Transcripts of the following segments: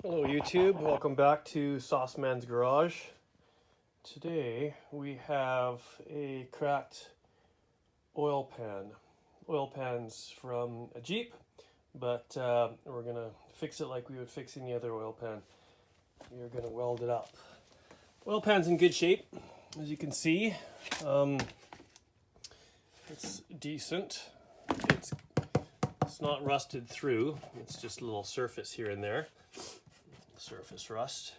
Hello YouTube, welcome back to Sauceman's Garage. Today we have a cracked oil pan. Oil pan's from a Jeep, but we're gonna fix it like we would fix any other oil pan. We're gonna weld it up. Oil pan's in good shape, as you can see. It's decent. It's not rusted through, it's just a little surface here and there. Surface rust.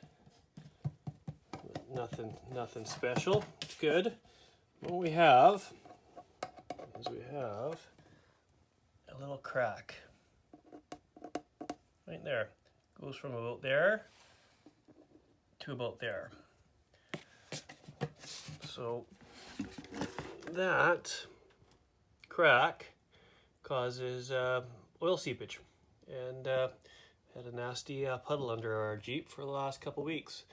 Nothing special. It's good. What we have is a little crack right there. Goes from about there to about there. So that crack causes oil seepage, and had a nasty puddle under our Jeep for the last couple weeks.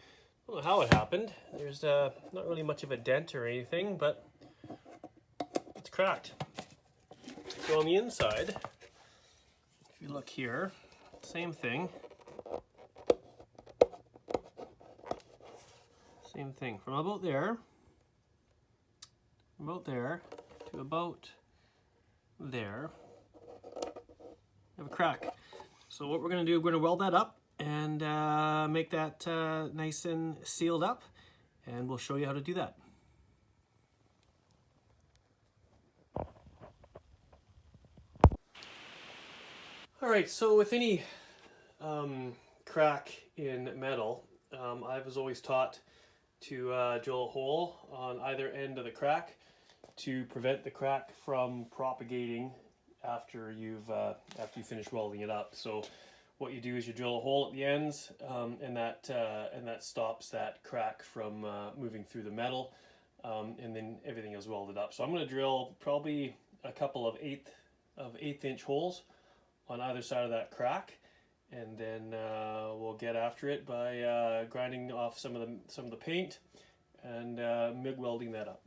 I don't know how it happened. There's not really much of a dent or anything, but it's cracked. So on the inside, if you look here, same thing. Same thing. From about there to about there, you have a crack. So what we're going to do, we're going to weld that up and make that nice and sealed up, and we'll show you how to do that. All right, so with any crack in metal, I was always taught to drill a hole on either end of the crack to prevent the crack from propagating after you finish welding it up. So what you do is you drill a hole at the ends, and that stops that crack from moving through the metal, and then everything is welded up. So I'm going to drill probably a couple of eighth inch holes on either side of that crack, and then we'll get after it by grinding off some of the paint and MIG welding that up.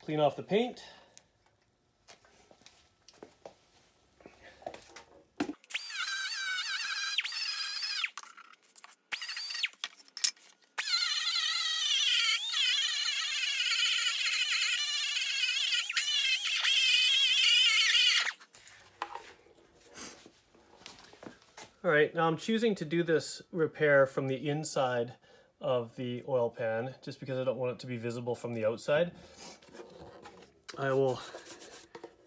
Clean off the paint. All right, now I'm choosing to do this repair from the inside of the oil pan just because I don't want it to be visible from the outside. I will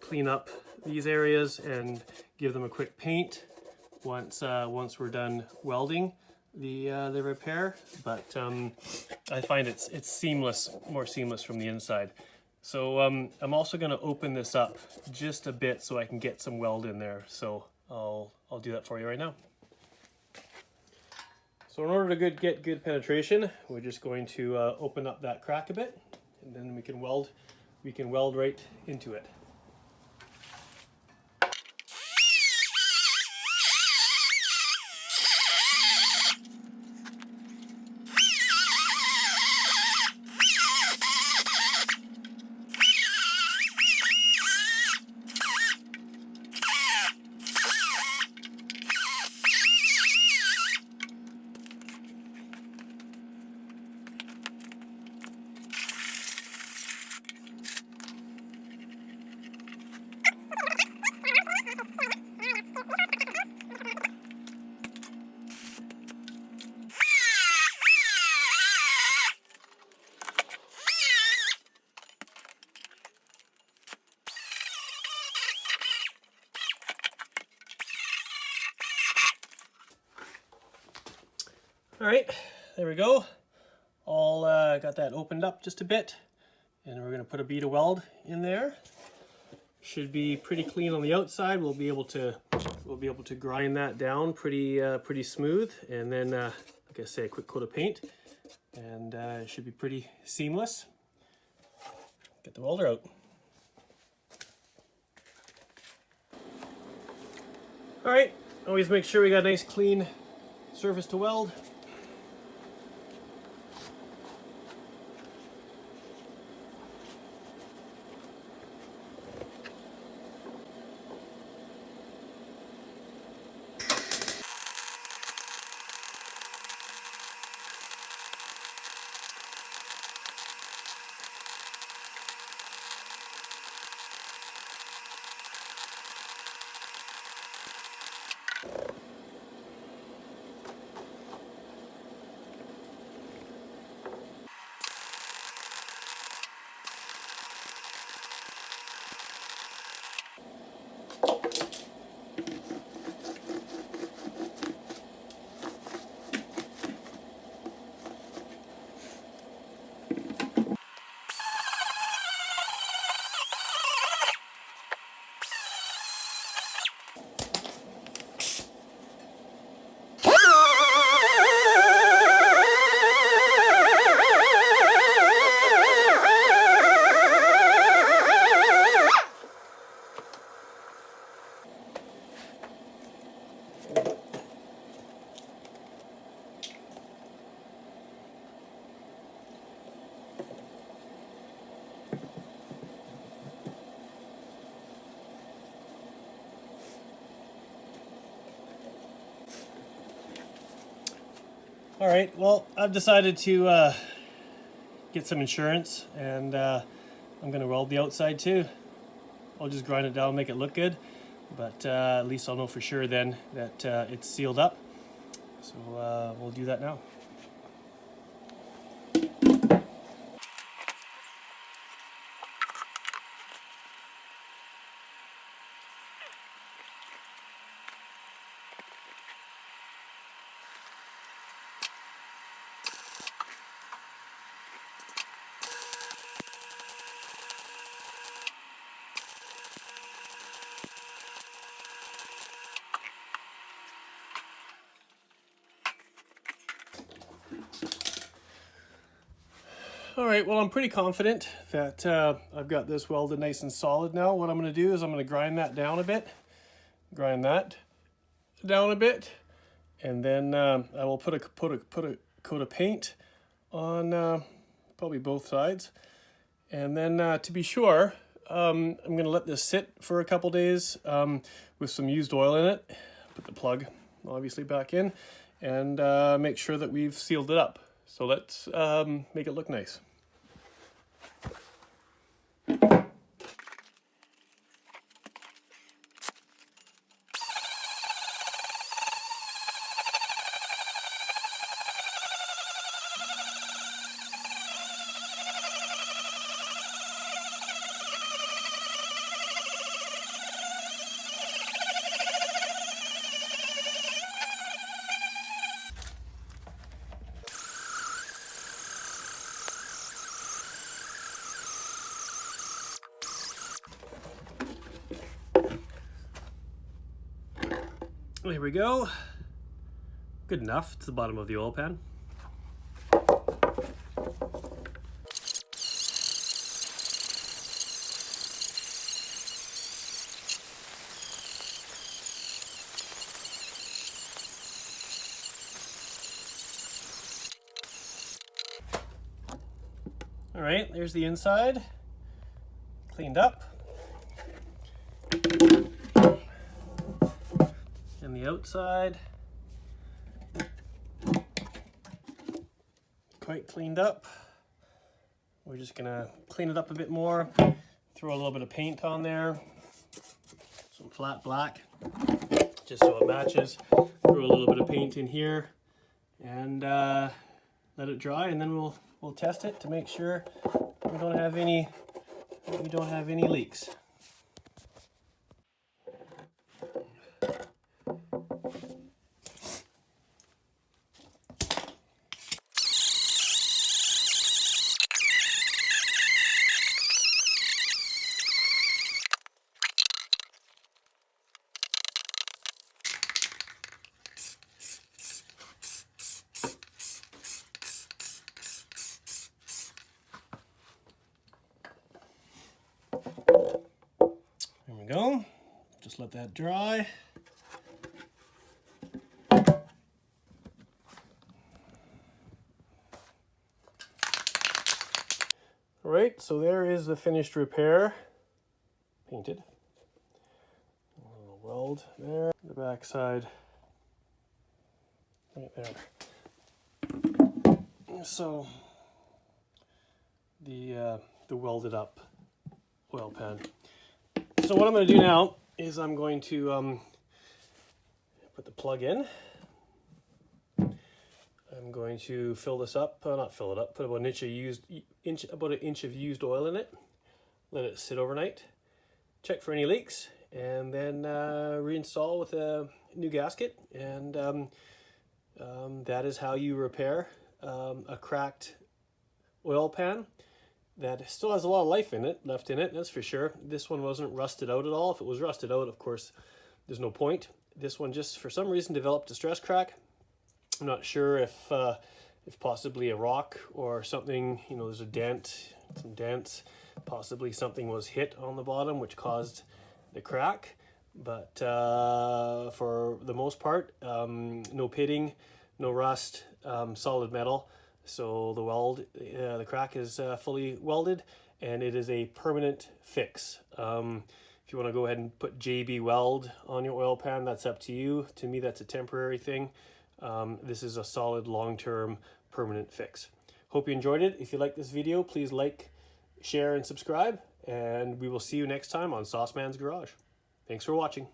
clean up these areas and give them a quick paint once we're done welding the repair. But I find it's seamless, more seamless from the inside. So I'm also going to open this up just a bit so I can get some weld in there. So I'll do that for you right now. So in order to get good penetration, we're just going to open up that crack a bit, and then we can weld right into it. All right, there we go. All got that opened up just a bit, and we're going to put a bead of weld in there. Should be pretty clean on the outside. We'll be able to grind that down pretty smooth, and then like I say, a quick coat of paint, and it should be pretty seamless. Get the welder out. All right, always make sure we got a nice clean surface to weld. All right, well, I've decided to get some insurance, and I'm going to weld the outside too. I'll just grind it down, make it look good, but at least I'll know for sure then that it's sealed up. So we'll do that now. All right, well, I'm pretty confident that I've got this welded nice and solid now. What I'm going to do is I'm going to grind that down a bit, and then I will put a coat of paint on probably both sides. And then to be sure, I'm going to let this sit for a couple days with some used oil in it. Put the plug obviously back in, and make sure that we've sealed it up. So let's make it look nice. Here we go. Good enough. It's the bottom of the oil pan. All right, there's the inside. Cleaned up. And the outside, quite cleaned up. We're just gonna clean it up a bit more, throw a little bit of paint on there, some flat black, just so it matches. Throw a little bit of paint in here, and let it dry, and then we'll test it to make sure we don't have any leaks. we go. Just let that dry. All right, so there is the finished repair. Painted. A little weld there. The back side. Right there. So the welded up oil pan. So what I'm going to do now is I'm going to put the plug in. I'm going to fill this up, not fill it up, put about an inch of used oil in it. Let it sit overnight. Check for any leaks, and then reinstall with a new gasket. And that is how you repair a cracked oil pan that still has a lot of life left in it, that's for sure. This one wasn't rusted out at all. If it was rusted out, of course, there's no point. This one just for some reason developed a stress crack. I'm not sure if possibly a rock or something, you know, there's a dent, some dents, possibly something was hit on the bottom which caused the crack. But for the most part, no pitting, no rust, solid metal. So the crack is fully welded, and it is a permanent fix. If you want to go ahead and put JB Weld on your oil pan, that's up to you. To me, that's a temporary thing. This is a solid, long-term, permanent fix. Hope you enjoyed it. If you like this video, please like, share, and subscribe. And we will see you next time on Sauceman's Garage. Thanks for watching.